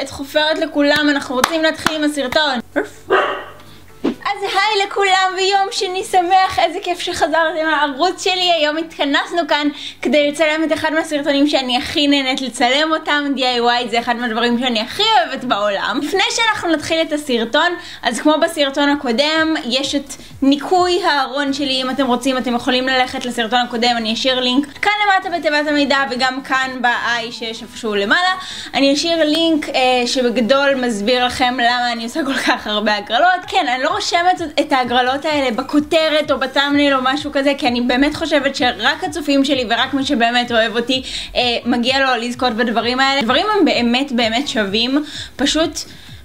את חופרת לכולם, אנחנו רוצים להתחיל עם הסרטון. אז היי לכולם ויום שני שמח, איזה כיף שחזרתם לערוץ שלי. היום התכנסנו כאן כדי לצלם את אחד מהסרטונים שאני הכי נהנית לצלם אותם. DIY זה אחד מהדברים שאני הכי אוהבת בעולם. לפני שאנחנו נתחיל את הסרטון, אז כמו בסרטון הקודם, יש את ניקוי הארון שלי. אם אתם רוצים אתם יכולים ללכת לסרטון הקודם, אני אשאיר לינק כאן למטה בתיבת המידע וגם כאן ב-i שיש איפשהו למעלה. אני אשאיר לינק שבגדול מסביר לכם למה אני עושה כל כך הרבה הגרלות. כן, אני לא רושמת את ההגרלות האלה בכותרת או בתמליל או משהו כזה, כי אני באמת חושבת שרק הצופים שלי ורק מי שבאמת אוהב אותי מגיע לו לזכות בדברים האלה. דברים הם באמת באמת שווים, פשוט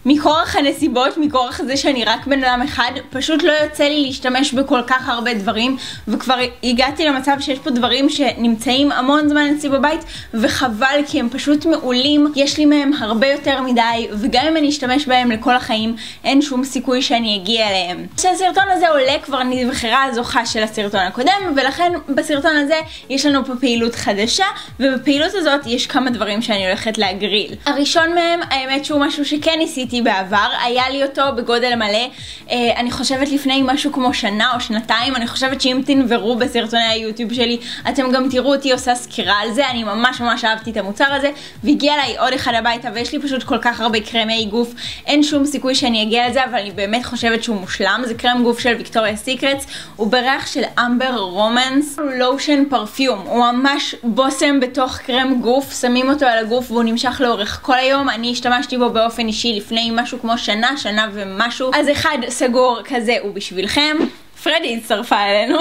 מכורח הנסיבות, מכורח זה שאני רק בן אדם אחד, פשוט לא יוצא לי להשתמש בכל כך הרבה דברים, וכבר הגעתי למצב שיש פה דברים שנמצאים המון זמן אצלי בבית, וחבל כי הם פשוט מעולים, יש לי מהם הרבה יותר מדי, וגם אם אני אשתמש בהם לכל החיים, אין שום סיכוי שאני אגיע אליהם. כשהסרטון הזה עולה כבר נבחרה הזוכה של הסרטון הקודם, ולכן בסרטון הזה יש לנו פה פעילות חדשה, ובפעילות הזאת יש כמה דברים שאני הולכת להגריל. הראשון מהם, האמת שהוא משהו שכן ניסיתי בעבר, היה לי אותו בגודל מלא, אני חושבת לפני משהו כמו שנה או שנתיים. אני חושבת שאם תנברו בסרטוני היוטיוב שלי אתם גם תראו אותי עושה סקירה על זה. אני ממש אהבתי את המוצר הזה, והגיע אליי עוד אחד הביתה, ויש לי פשוט כל כך הרבה קרמי גוף, אין שום סיכוי שאני אגיע לזה, אבל אני באמת חושבת שהוא מושלם. זה קרם גוף של ויקטוריה סיקרטס, הוא בריח של אמבר רומנס, לושן פרפיום, הוא ממש בוסם בתוך קרם גוף, שמים אותו על הגוף והוא נמשך לאורך כל היום. אני השתמשתי בו באופן אישי לפני משהו כמו שנה ומשהו, אז אחד סגור כזה הוא בשבילכם. פרדי הצטרפה אלינו.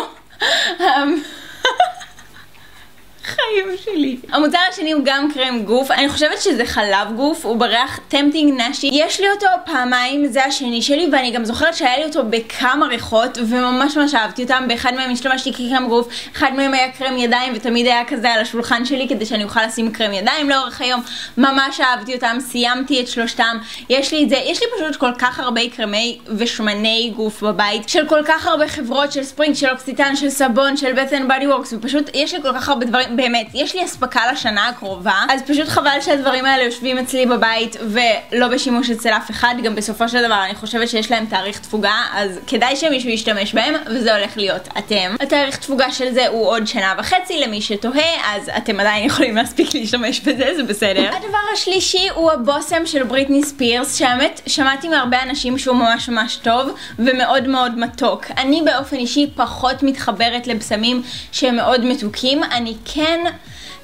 חיים שלי. המוצר השני הוא גם קרם גוף, אני חושבת שזה חלב גוף, הוא בריח טמפטינג נשי. יש לי אותו פעמיים, זה השני שלי, ואני גם זוכרת שהיה לי אותו בכמה ריחות וממש אהבתי אותם. באחד מהם השתמשתי כקרם גוף, אחד מהם היה קרם ידיים, ותמיד היה כזה על השולחן שלי כדי שאני אוכל לשים קרם ידיים לאורך היום. ממש אהבתי אותם, סיימתי את שלושתם. יש לי את זה, יש לי פשוט כל כך הרבה קרמי ושמני גוף בבית, של כל כך הרבה חברות, של ספרינג, של אוקסיטן, של סבון, של Bath and Body Works, ופשוט יש לי כל כך הרבה דברים. באמת, יש לי הספקה לשנה הקרובה, אז פשוט חבל שהדברים האלה יושבים אצלי בבית ולא בשימוש אצל אף אחד. גם בסופו של דבר אני חושבת שיש להם תאריך תפוגה, אז כדאי שמישהו ישתמש בהם, וזה הולך להיות אתם. התאריך תפוגה של זה הוא עוד שנה וחצי, למי שתוהה, אז אתם עדיין יכולים להספיק להשתמש בזה, זה בסדר. הדבר השלישי הוא הבוסם של בריטני ספירס, שהאמת שמעתי מהרבה אנשים שהוא ממש טוב ומאוד מתוק. אני באופן אישי פחות מתחברת לבשמים שהם מאוד מתוקים. אני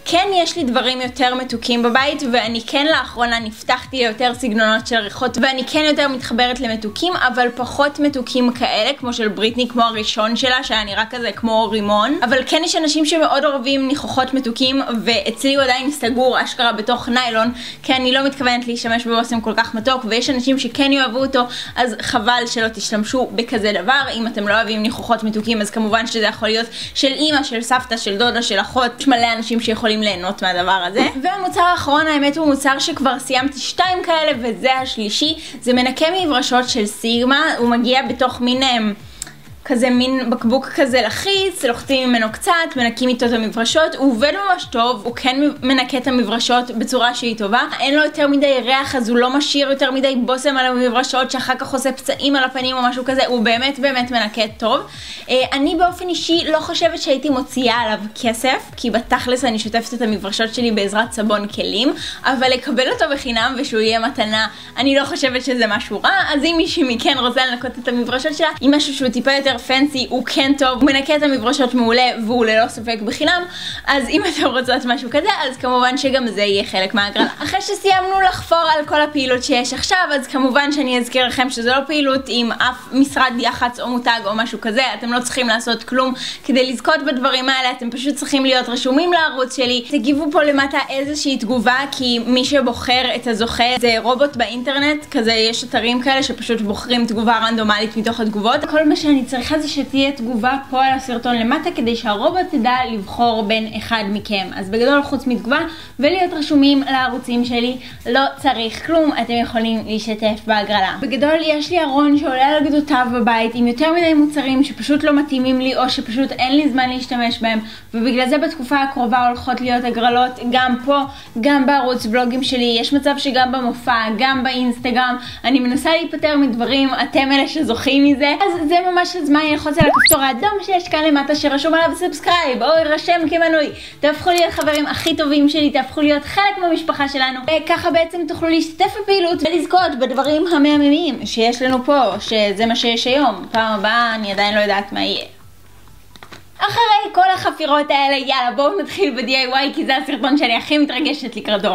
כן יש לי דברים יותר מתוקים בבית, ואני כן לאחרונה נפתחתי ליותר סגנונות של ריחות, ואני כן יותר מתחברת למתוקים, אבל פחות מתוקים כאלה, כמו של בריטני, כמו הראשון שלה, שהיה נראה כזה כמו רימון. אבל כן יש אנשים שמאוד אוהבים ניחוחות מתוקים, ואצלי הוא עדיין סגור אשכרה בתוך ניילון, כי אני לא מתכוונת להשתמש בבוסם כל כך מתוק, ויש אנשים שכן יאהבו אותו, אז חבל שלא תשתמשו בכזה דבר. אם אתם לא אוהבים ניחוחות מתוקים, אז כמובן שזה יכול להיות של אמא, של סבתא, של דודה, של אחות. יש מלא אנשים שיכולים ליהנות מהדבר הזה. והמוצר האחרון, האמת הוא מוצר שכבר סיימתי 2 כאלה, וזה השלישי. זה מנקה מברשות של סיגמה, הוא מגיע בתוך מין בקבוק כזה לחיץ, לוחצים ממנו קצת, מנקים איתו את המברשות. הוא עובד ממש טוב, הוא כן מנקה את המברשות בצורה שהיא טובה, אין לו יותר מדי ריח, אז הוא לא משאיר יותר מדי בוסם על המברשות שאחר כך עושה פצעים על הפנים או משהו כזה. הוא באמת מנקה טוב. אני באופן אישי לא חושבת שהייתי מוציאה עליו כסף, כי בתכלס אני שוטפת את המברשות שלי בעזרת סבון כלים, אבל לקבל אותו בחינם ושהוא יהיה מתנה, אני לא חושבת שזה משהו רע. אז אם מישהי מכן רוצה לנקות את המברשות שלה עם משהו שהוא טיפה יותר פנסי, הוא כן טוב, הוא מנקה את המברשות מעולה והוא ללא ספק בחינם. אז אם אתם רוצות משהו כזה, אז כמובן שגם זה יהיה חלק מההגרלה. אחרי שסיימנו לחפור על כל הפעילות שיש עכשיו, אז כמובן שאני אזכיר לכם שזו לא פעילות עם אף משרד יח"צ או מותג או משהו כזה. אתם לא צריכים לעשות כלום כדי לזכות בדברים האלה, אתם פשוט צריכים להיות רשומים לערוץ שלי. תגיבו פה למטה איזושהי תגובה, כי מי שבוחר את הזוכה זה רובוט באינטרנט, כזה יש אתרים כאלה שפשוט בוחרים תגובה רנדומלית מתוך התגובות. כל מה שאני צריכה צריכה זה שתהיה תגובה פה על הסרטון למטה כדי שהרובוט תדע לבחור בין אחד מכם. אז בגדול חוץ מתגובה ולהיות רשומים לערוצים שלי לא צריך כלום, אתם יכולים להשתתף בהגרלה. בגדול יש לי ארון שעולה על גדותיו בבית עם יותר מדי מוצרים שפשוט לא מתאימים לי או שפשוט אין לי זמן להשתמש בהם, ובגלל זה בתקופה הקרובה הולכות להיות הגרלות גם פה, גם בערוץ ולוגים שלי. יש מצב שגם במופע, גם באינסטגרם. אני מנסה להיפטר מדברים, אתם אלה שזוכים מזה. אז זה ממש הזמן ללחוץ על הכפתור האדום שיש כאן למטה שרשום עליו סאבסקרייב או יירשם כמנוי. תהפכו להיות חברים הכי טובים שלי, תהפכו להיות חלק מהמשפחה שלנו, וככה בעצם תוכלו להשתתף בפעילות ולזכות בדברים המהממים שיש לנו פה, שזה מה שיש היום. פעם הבאה אני עדיין לא יודעת מה יהיה. אחרי כל החפירות האלה, יאללה בואו נתחיל ב-DIY, כי זה הסרטון שאני הכי מתרגשת לקראתו.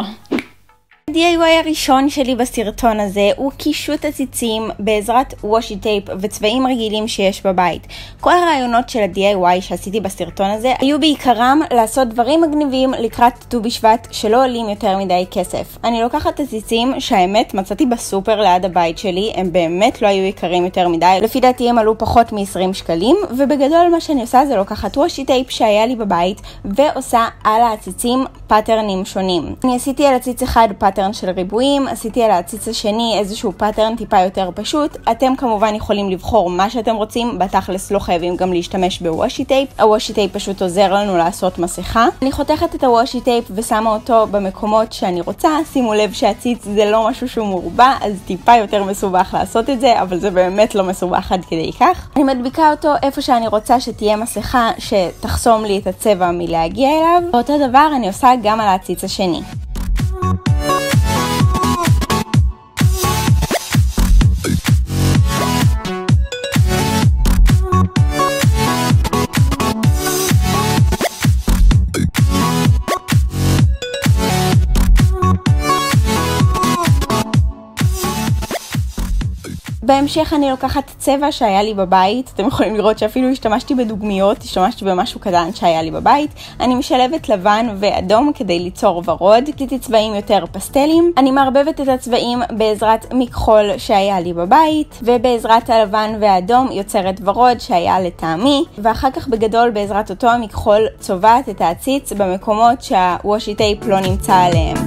ה-DIY הראשון שלי בסרטון הזה הוא קישוט הציצים בעזרת וושי טייפ וצבעים רגילים שיש בבית. כל הרעיונות של ה-DIY שעשיתי בסרטון הזה היו בעיקרם לעשות דברים מגניבים לקראת ט"ו בשבט שלא עולים יותר מדי כסף. אני לוקחת את הציצים שהאמת מצאתי בסופר ליד הבית שלי, הם באמת לא היו יקרים יותר מדי, לפי דעתי הם עלו פחות מ-20 שקלים, ובגדול מה שאני עושה זה לוקחת וושי טייפ שהיה לי בבית ועושה על הציצים פאטרנים שונים. אני עשיתי על הציץ אחד פאטרן של ריבועים, עשיתי על הציץ השני איזשהו פאטרן טיפה יותר פשוט. אתם כמובן יכולים לבחור מה שאתם רוצים, בתכלס לא חייבים גם להשתמש בוושי טייפ. הוושי טייפ פשוט עוזר לנו לעשות מסכה. אני חותכת את הוושי טייפ ושמה אותו במקומות שאני רוצה. שימו לב שהציץ זה לא משהו שהוא מורבע, אז טיפה יותר מסובך לעשות את זה, אבל זה באמת לא מסובך עד כדי כך. אני מדביקה אותו איפה שאני רוצה שתהיה מסכה שתחסום לי את הצבע מלהגיע אליו. ואותו דבר אני עושה גם על הציץ השני. בהמשך אני לוקחת צבע שהיה לי בבית, אתם יכולים לראות שאפילו השתמשתי בדוגמיות, השתמשתי במשהו קטן שהיה לי בבית. אני משלבת לבן ואדום כדי ליצור ורוד, עשיתי צבעים יותר פסטלים. אני מערבבת את הצבעים בעזרת מכחול שהיה לי בבית, ובעזרת הלבן והאדום יוצרת ורוד שהיה לטעמי, ואחר כך בגדול בעזרת אותו המכחול צובעת את העציץ במקומות שהוושי טייפ לא נמצא עליהם.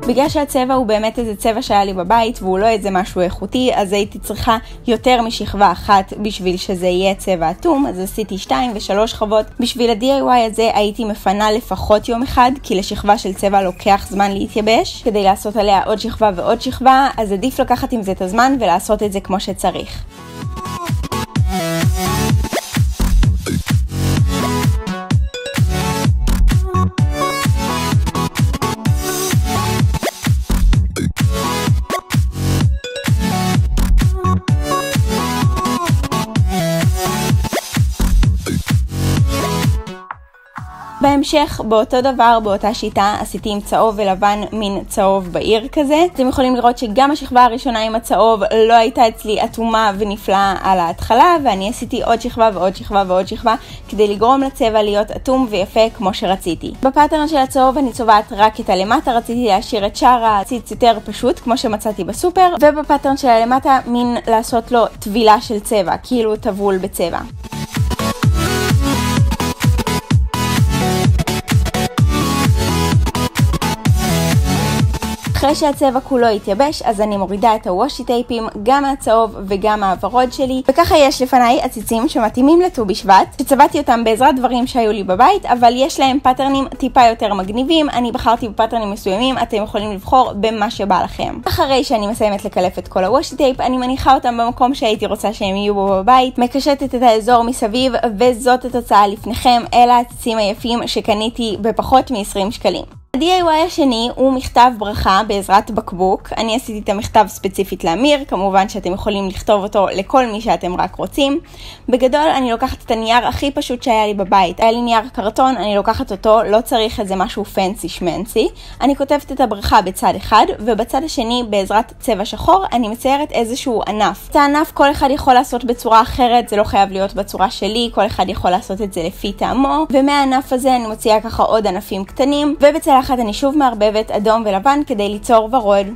בגלל שהצבע הוא באמת איזה צבע שהיה לי בבית והוא לא איזה משהו איכותי, אז הייתי צריכה יותר משכבה אחת בשביל שזה יהיה צבע אטום, אז עשיתי 2 ו3 שכבות. בשביל ה-DIY הזה הייתי מפנה לפחות יום אחד, כי לשכבה של צבע לוקח זמן להתייבש, כדי לעשות עליה עוד שכבה ועוד שכבה, אז עדיף לקחת עם זה את הזמן ולעשות את זה כמו שצריך. בהמשך, באותו דבר, באותה שיטה, עשיתי עם צהוב ולבן מין צהוב בעיר כזה. אתם יכולים לראות שגם השכבה הראשונה עם הצהוב לא הייתה אצלי אטומה ונפלאה על ההתחלה, ואני עשיתי עוד שכבה ועוד שכבה ועוד שכבה כדי לגרום לצבע להיות אטום ויפה כמו שרציתי. בפאטרן של הצהוב אני צובעת רק את הלמטה, רציתי להשאיר את שאר הציץ יותר פשוט כמו שמצאתי בסופר, ובפאטרן של הלמטה מין לעשות לו טבילה של צבע, כאילו טבול בצבע. אחרי שהצבע כולו יתייבש, אז אני מורידה את הוושי טייפים, גם מהצהוב וגם מהוורוד שלי. וככה יש לפניי עציצים שמתאימים לט"ו בשבט, שצבעתי אותם בעזרת דברים שהיו לי בבית, אבל יש להם פאטרנים טיפה יותר מגניבים. אני בחרתי בפאטרנים מסוימים, אתם יכולים לבחור במה שבא לכם. אחרי שאני מסיימת לקלף את כל הוושי טייפ, אני מניחה אותם במקום שהייתי רוצה שהם יהיו בו בבית, מקשטת את האזור מסביב, וזאת התוצאה לפניכם. אלה העציצים היפים שקניתי בפחות מ-20 שקלים. ה-DIY השני הוא מכתב ברכה בעזרת בקבוק. אני עשיתי את המכתב ספציפית לאמיר, כמובן שאתם יכולים לכתוב אותו לכל מי שאתם רק רוצים. בגדול אני לוקחת את הנייר הכי פשוט שהיה לי בבית. היה לי נייר קרטון, אני לוקחת אותו, לא צריך איזה משהו פנסי שמנסי. אני כותבת את הברכה בצד אחד, ובצד השני בעזרת צבע שחור אני מציירת איזשהו ענף. את הענף כל אחד יכול לעשות בצורה אחרת, זה לא חייב להיות בצורה שלי, כל אחד יכול לעשות את זה לפי טעמו. ומהענף הזה אני מוציאה ככה עוד ענפים קטנים, ובצלחת אני שוב מערבבת אדום ולבן כדי ליצור ורוד.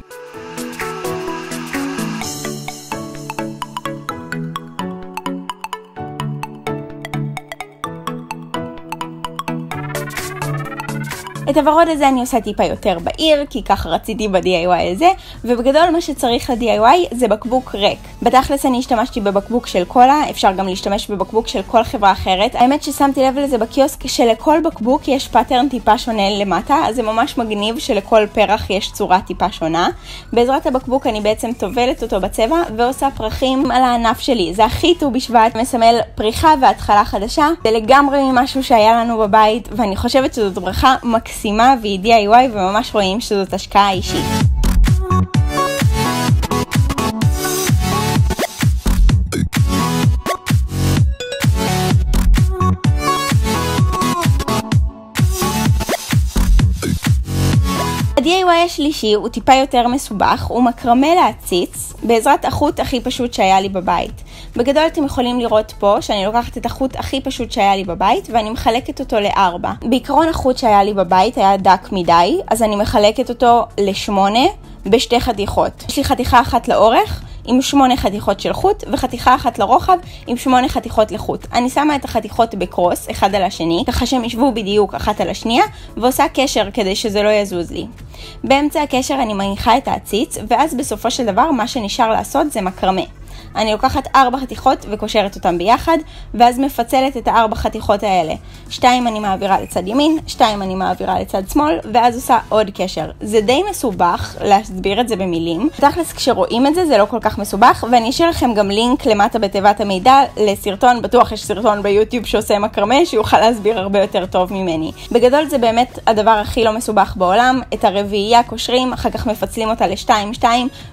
את הוורוד הזה אני עושה טיפה יותר בעיר, כי ככה רציתי ב-DIY הזה, ובגדול מה שצריך ל-DIY זה בקבוק ריק. בתכלס אני השתמשתי בבקבוק של קולה, אפשר גם להשתמש בבקבוק של כל חברה אחרת. האמת ששמתי לב לזה בקיוסק שלכל בקבוק יש פאטרן טיפה שונה למטה, אז זה ממש מגניב שלכל פרח יש צורה טיפה שונה. בעזרת הבקבוק אני בעצם טובלת אותו בצבע ועושה פרחים על הענף שלי. זה הכי ט"ו בשבט, מסמל פריחה והתחלה חדשה. זה לגמרי ממשהו שהיה לנו בבית, ואני חושבת שזאת ברכה מקסימה והיא DIY, וממש רואים שזאת השקעה אישית. ה-DIY השלישי הוא טיפה יותר מסובך, הוא מקרמה להציץ בעזרת החוט הכי פשוט שהיה לי בבית. בגדול אתם יכולים לראות פה שאני לוקחת את החוט הכי פשוט שהיה לי בבית ואני מחלקת אותו ל4. בעיקרון החוט שהיה לי בבית היה דק מדי, אז אני מחלקת אותו ל8 בשתי חתיכות. יש לי חתיכה אחת לאורך עם 8 חתיכות של חוט וחתיכה אחת לרוחב עם 8 חתיכות לחוט. אני שמה את החתיכות בקרוס אחד על השני, ככה שהם ישבו בדיוק אחת על השנייה, ועושה קשר כדי שזה לא יזוז לי. באמצע הקשר אני מניחה את העציץ, ואז בסופו של דבר מה שנשאר לעשות זה מקרמה. אני לוקחת 4 חתיכות וקושרת אותם ביחד, ואז מפצלת את 4 חתיכות האלה. 2 אני מעבירה לצד ימין, 2 אני מעבירה לצד שמאל, ואז עושה עוד קשר. זה די מסובך להסביר את זה במילים. תכלס כשרואים את זה זה לא כל כך מסובך, ואני אשאיר לכם גם לינק למטה בתיבת המידע לסרטון, בטוח יש סרטון ביוטיוב שעושה מקרמה שיוכל להסביר הרבה יותר טוב ממני. בגדול זה באמת הדבר הכי לא מסובך בעולם. את הרביעייה קושרים, אחר כך מפצלים אותה ל2-2,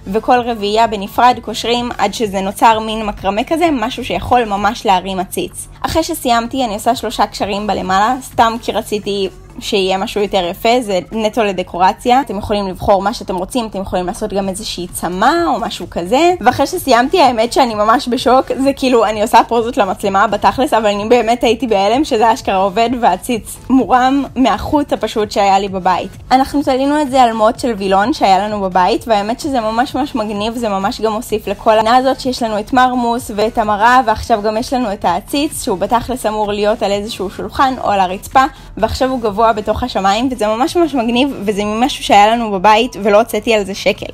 וכל רביעייה בנפרד קושרים עד שזה נוצר מין מקרמה כזה, משהו שיכול ממש להרים עציץ. אחרי שסיימתי אני עושה 3 קשרים בלמעלה, סתם כי רציתי שיהיה משהו יותר יפה, זה נטו לדקורציה. אתם יכולים לבחור מה שאתם רוצים, אתם יכולים לעשות גם איזושהי צמה או משהו כזה. ואחרי שסיימתי האמת שאני ממש בשוק, זה כאילו אני עושה פרוזות למצלמה בתכלס, אבל אני באמת הייתי בהלם שזה אשכרה עובד והציץ מורם מהחוט הפשוט שהיה לי בבית. אנחנו תלינו את זה על מוט של וילון שהיה לנו בבית, והאמת שזה ממש ממש מגניב, זה ממש גם מוסיף לכל העונה הזאת שיש לנו את מרמוס ואת המראה, ועכשיו גם יש לנו את העציץ שהוא בתכלס אמור להיות על איזשהו שולחן או על הרצפה, ועכשיו הוא גבוה בתוך השמיים, וזה ממש ממש מגניב, וזה משהו שהיה לנו בבית ולא הוצאתי על זה שקל.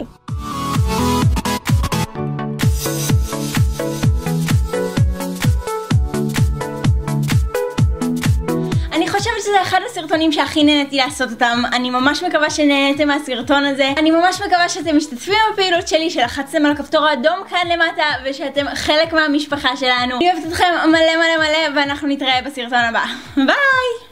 אני חושבת שזה אחד הסרטונים שהכי נהניתי לעשות אותם. אני ממש מקווה שנהניתם מהסרטון הזה. אני ממש מקווה שאתם משתתפים בפעילות שלי, שלחצתם על הכפתור האדום כאן למטה, ושאתם חלק מהמשפחה שלנו. אני אוהבת אתכם מלא מלא מלא, ואנחנו נתראה בסרטון הבא. ביי!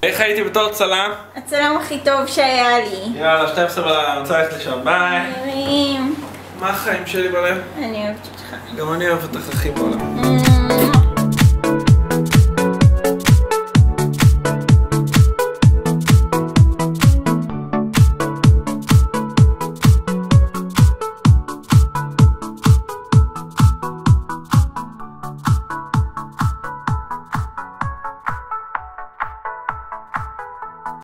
איך הייתי בתור צלם? הצלם הכי טוב שהיה לי. יאללה, 12 בלילה, אני רוצה ללכת לשם, ביי. נראים. מה החיים שלי בלב? אני אוהבת אותך. גם אני אוהבת אותך הכי בעולם.